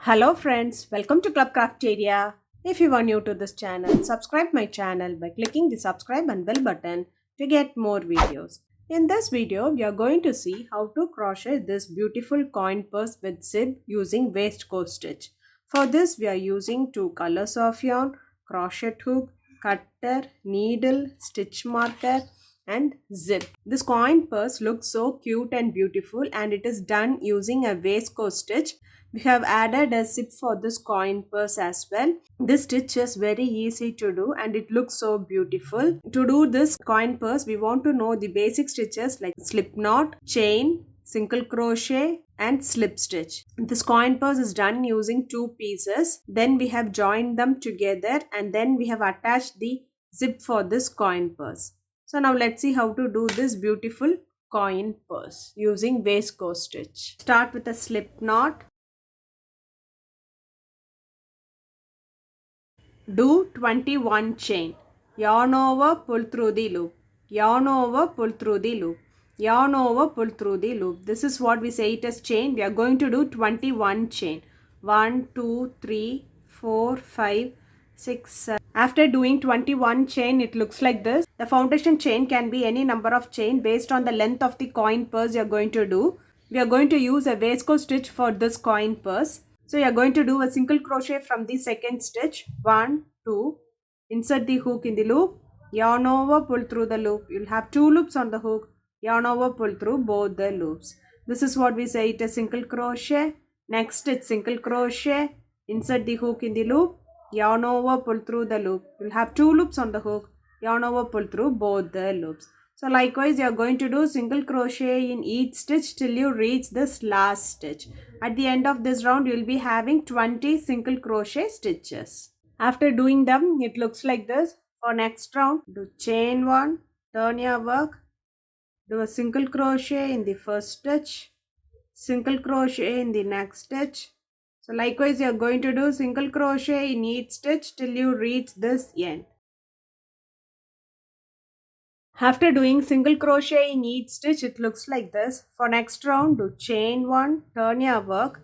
Hello friends, welcome to Club Crafteria. If you are new to this channel, subscribe my channel by clicking the subscribe and bell button to get more videos. In this video, we are going to see how to crochet this beautiful coin purse with zip using waistcoat stitch. For this, we are using two colors of yarn, crochet hook, cutter, needle, stitch marker and zip. This coin purse looks so cute and beautiful and it is done using a waistcoat stitch. We have added a zip for this coin purse as well. This stitch is very easy to do and it looks so beautiful. To do this coin purse, we want to know the basic stitches like slipknot, chain, single crochet and slip stitch. This coin purse is done using two pieces. Then we have joined them together and then we have attached the zip for this coin purse. So now let's see how to do this beautiful coin purse using waistcoat stitch. Start with a slip knot. Do 21 chain. Yarn over, pull through the loop. Yarn over, pull through the loop. Yarn over, pull through the loop. This is what we say it as chain. We are going to do 21 chain. 1, 2, 3, 4, 5, 6, 7. After doing 21 chain, it looks like this. The foundation chain can be any number of chain based on the length of the coin purse you are going to do. We are going to use a waistcoat stitch for this coin purse. So you are going to do a single crochet from the second stitch. 1, 2. Insert the hook in the loop. Yarn over, pull through the loop. You'll have 2 loops on the hook. Yarn over, pull through both the loops. This is what we say it is single crochet. Next stitch single crochet. Insert the hook in the loop. Yarn over, pull through the loop. You'll have 2 loops on the hook. Yarn over, pull through both the loops. So likewise, you are going to do single crochet in each stitch till you reach this last stitch. At the end of this round, you will be having 20 single crochet stitches. After doing them, it looks like this. For next round, do chain 1, turn your work, do a single crochet in the first stitch, single crochet in the next stitch. So likewise, you are going to do single crochet in each stitch till you reach this end. After doing single crochet in each stitch, it looks like this. For next round, do chain 1, turn your work,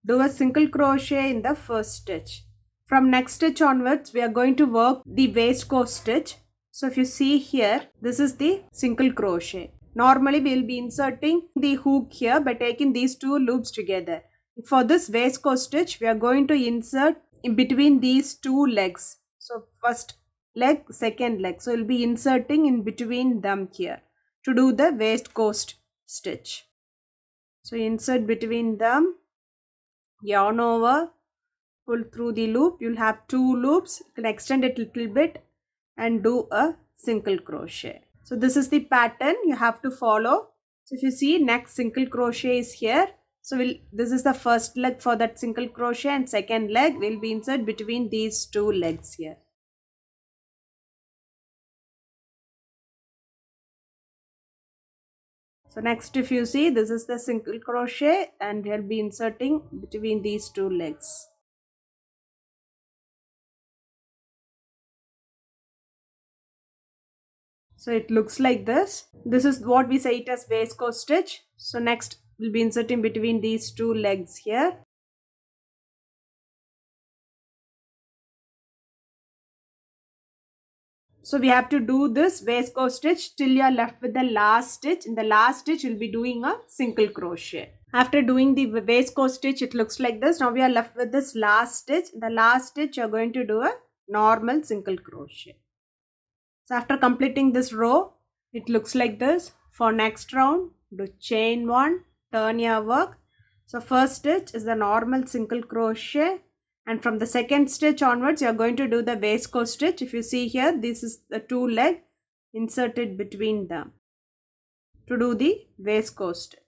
do a single crochet in the first stitch. From next stitch onwards, we are going to work the waistcoat stitch. So if you see here, this is the single crochet. Normally, we will be inserting the hook here by taking these two loops together. For this waistcoat stitch, we are going to insert in between these two legs. So first leg, second leg. So we'll be inserting in between them here to do the waistcoat stitch. So insert between them, yarn over, pull through the loop. You'll have 2 loops. You can extend it a little bit and do a single crochet. So this is the pattern you have to follow. So if you see, next single crochet is here. So this is the first leg for that single crochet and second leg will be insert between these 2 legs here. So next, if you see, this is the single crochet and we'll be inserting between these 2 legs. So it looks like this. This is what we say it as waistcoat stitch. So next, we'll be inserting between these 2 legs here. So we have to do this waistcoat stitch till you are left with the last stitch. In the last stitch, you'll be doing a single crochet. After doing the waistcoat stitch, it looks like this. Now we are left with this last stitch. In the last stitch, you're going to do a normal single crochet. So after completing this row, it looks like this. For next round, do chain 1, turn your work. So first stitch is the normal single crochet. And from the second stitch onwards, you are going to do the waistcoat stitch. If you see here, this is the 2 leg inserted between them to do the waistcoat stitch.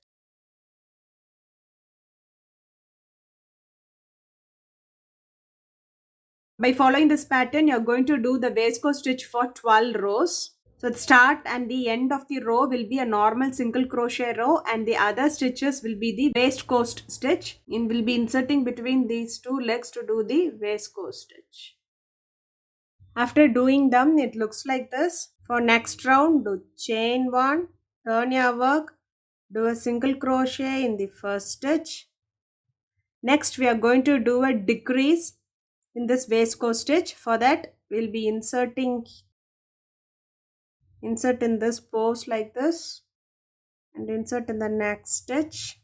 By following this pattern, you are going to do the waistcoat stitch for 12 rows. So the start and the end of the row will be a normal single crochet row and the other stitches will be the waistcoat stitch. And we'll be inserting between these 2 legs to do the waistcoat stitch. After doing them, it looks like this. For next round, do chain 1, turn your work, do a single crochet in the first stitch. Next we are going to do a decrease in this waistcoat stitch. For that we'll be insert in this pose like this and insert in the next stitch,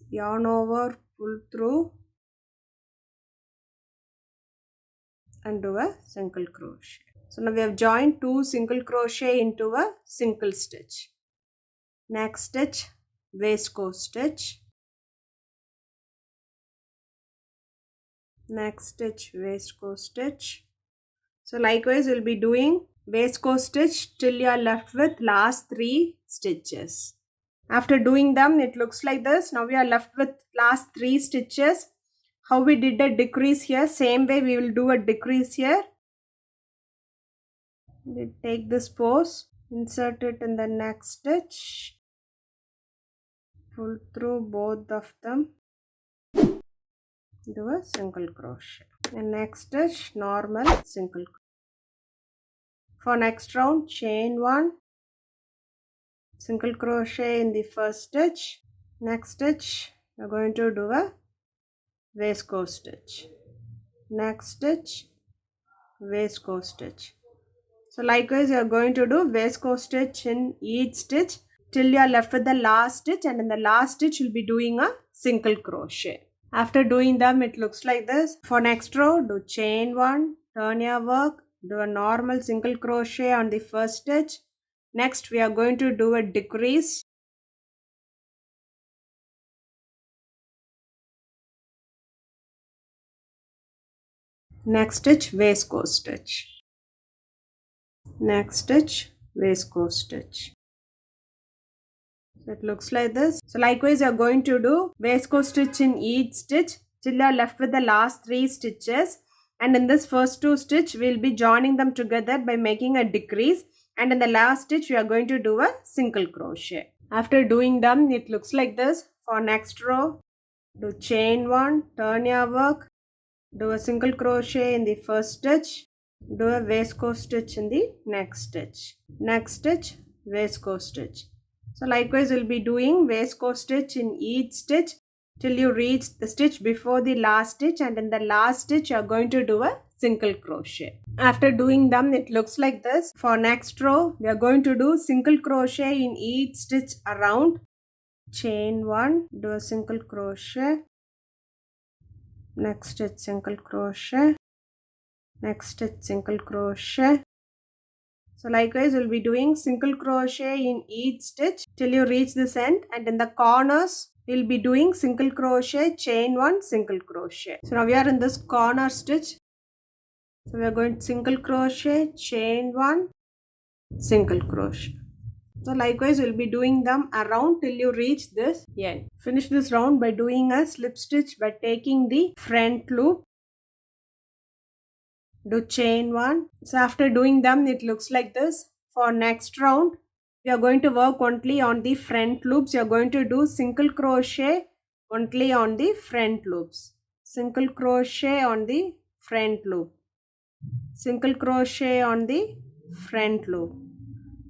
yarn over, pull through and do a single crochet. So now we have joined 2 single crochet into a single stitch. Next stitch, waistcoat stitch. Next stitch, waistcoat stitch. So likewise we'll be doing waistcoat stitch till you are left with last 3 stitches. After doing them, it looks like this. Now we are left with last 3 stitches. How we did a decrease here, same way we will do a decrease here. We take this pose, insert it in the next stitch, pull through both of them, do a single crochet. And next stitch, normal single crochet. For next round, chain 1, single crochet in the first stitch. Next stitch, we are going to do a waistcoat stitch. Next stitch, waistcoat stitch. So likewise you are going to do waistcoat stitch in each stitch till you are left with the last stitch, and in the last stitch you'll be doing a single crochet. After doing them, it looks like this. For next row, do chain 1, turn your work, do a normal single crochet on the first stitch. Next we are going to do a decrease. Next stitch, waistcoat stitch. Next stitch, waistcoat stitch. So it looks like this. So likewise you are going to do waistcoat stitch in each stitch till you are left with the last 3 stitches, and in this first 2 stitch we will be joining them together by making a decrease, and in the last stitch we are going to do a single crochet. After doing them, it looks like this. For next row, do chain 1, turn your work, do a single crochet in the first stitch, do a waistcoat stitch in the next stitch. Next stitch, waistcoat stitch. So likewise we'll be doing waistcoat stitch in each stitch till you reach the stitch before the last stitch, and in the last stitch you are going to do a single crochet. After doing them, it looks like this. For next row, we are going to do single crochet in each stitch around. Chain 1, do a single crochet. Next stitch, single crochet. Next stitch, single crochet. So likewise we'll be doing single crochet in each stitch till you reach this end, and in the corners we'll be doing single crochet, chain 1, single crochet. So now we are in this corner stitch. So we are going single crochet, chain 1, single crochet. So likewise we'll be doing them around till you reach this end. Finish this round by doing a slip stitch by taking the front loop. Do chain 1. So after doing them, it looks like this. For next round, we are going to work only on the front loops. You are going to do single crochet only on the front loops. Single crochet on the front loop. Single crochet on the front loop.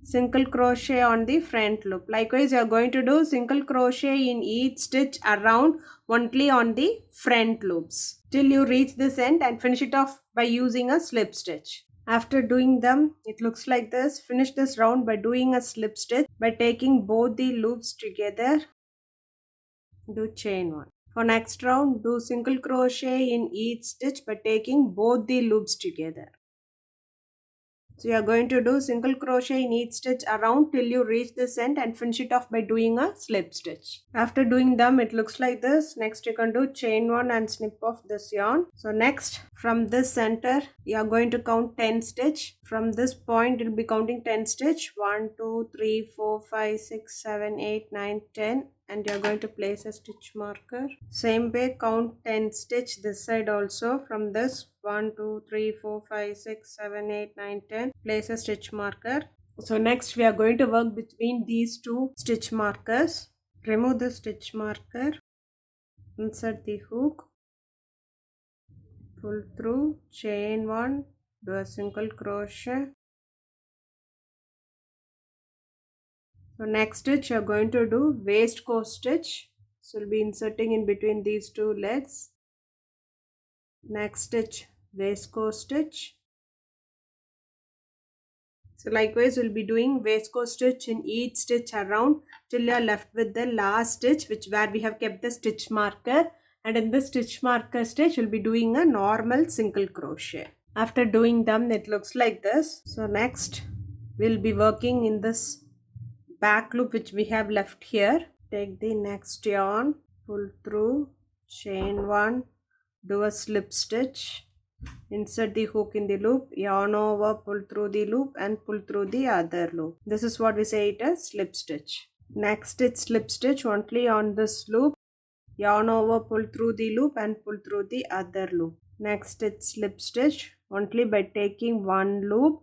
Single crochet on the front loop. Likewise, you are going to do single crochet in each stitch around only on the front loops till you reach this end, and finish it off by using a slip stitch. After doing them, it looks like this. Finish this round by doing a slip stitch by taking both the loops together. Do chain 1. For next round, do single crochet in each stitch by taking both the loops together. So you are going to do single crochet in each stitch around till you reach this end, and finish it off by doing a slip stitch. After doing them, it looks like this. Next you can do chain 1 and snip off this yarn. So next, from this center, you are going to count 10 stitch. From this point, you will be counting 10 stitch. 1, 2, 3, 4, 5, 6, 7, 8, 9, 10. And you are going to place a stitch marker. Same way, count 10 stitch this side also. From this 1, 2, 3, 4, 5, 6, 7, 8, 9, 10. Place a stitch marker. So next we are going to work between these 2 stitch markers. Remove the stitch marker. Insert the hook. Pull through, chain 1, do a single crochet. So next stitch you are going to do waistcoat stitch. So we'll be inserting in between these two legs. Next stitch, waistcoat stitch. So likewise we'll be doing waistcoat stitch in each stitch around till you're left with the last stitch, where we have kept the stitch marker, and in the stitch marker stitch we'll be doing a normal single crochet. After doing them, it looks like this. So next we'll be working in this back loop which we have left here. Take the next yarn, pull through, chain one, do a slip stitch, insert the hook in the loop, yarn over, pull through the loop and pull through the other loop. This is what we say it as slip stitch. Next stitch, slip stitch only on this loop, yarn over, pull through the loop and pull through the other loop. Next stitch, slip stitch only by taking one loop,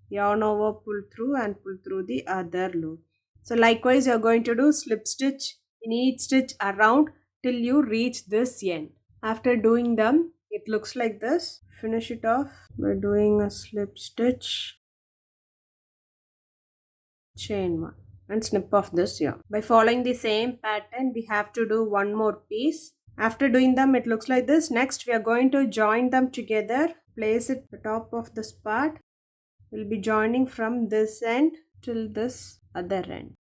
yarn over, pull through and pull through the other loop. So likewise you are going to do slip stitch in each stitch around till you reach this end. After doing them, it looks like this. Finish it off by doing a slip stitch, chain one and snip off this yarn. By following the same pattern, we have to do one more piece. After doing them, it looks like this. Next we are going to join them together. Place it at the top of this part. We'll be joining from this end till this other end.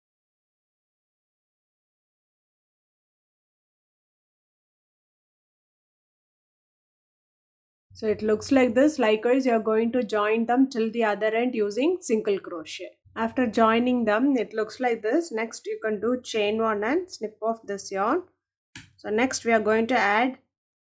So it looks like this. Likewise, you are going to join them till the other end using single crochet. After joining them, it looks like this. Next, you can do chain one and snip off this yarn. So next, we are going to add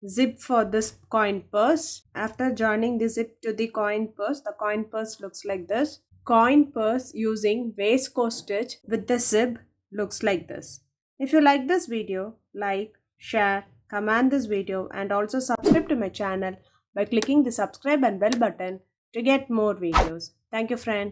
zip for this coin purse. After joining the zip to the coin purse looks like this. Coin purse using waistcoat stitch with the zip looks like this. If you like this video, like, share, comment this video and also subscribe to my channel by clicking the subscribe and bell button to get more videos. Thank you, friend.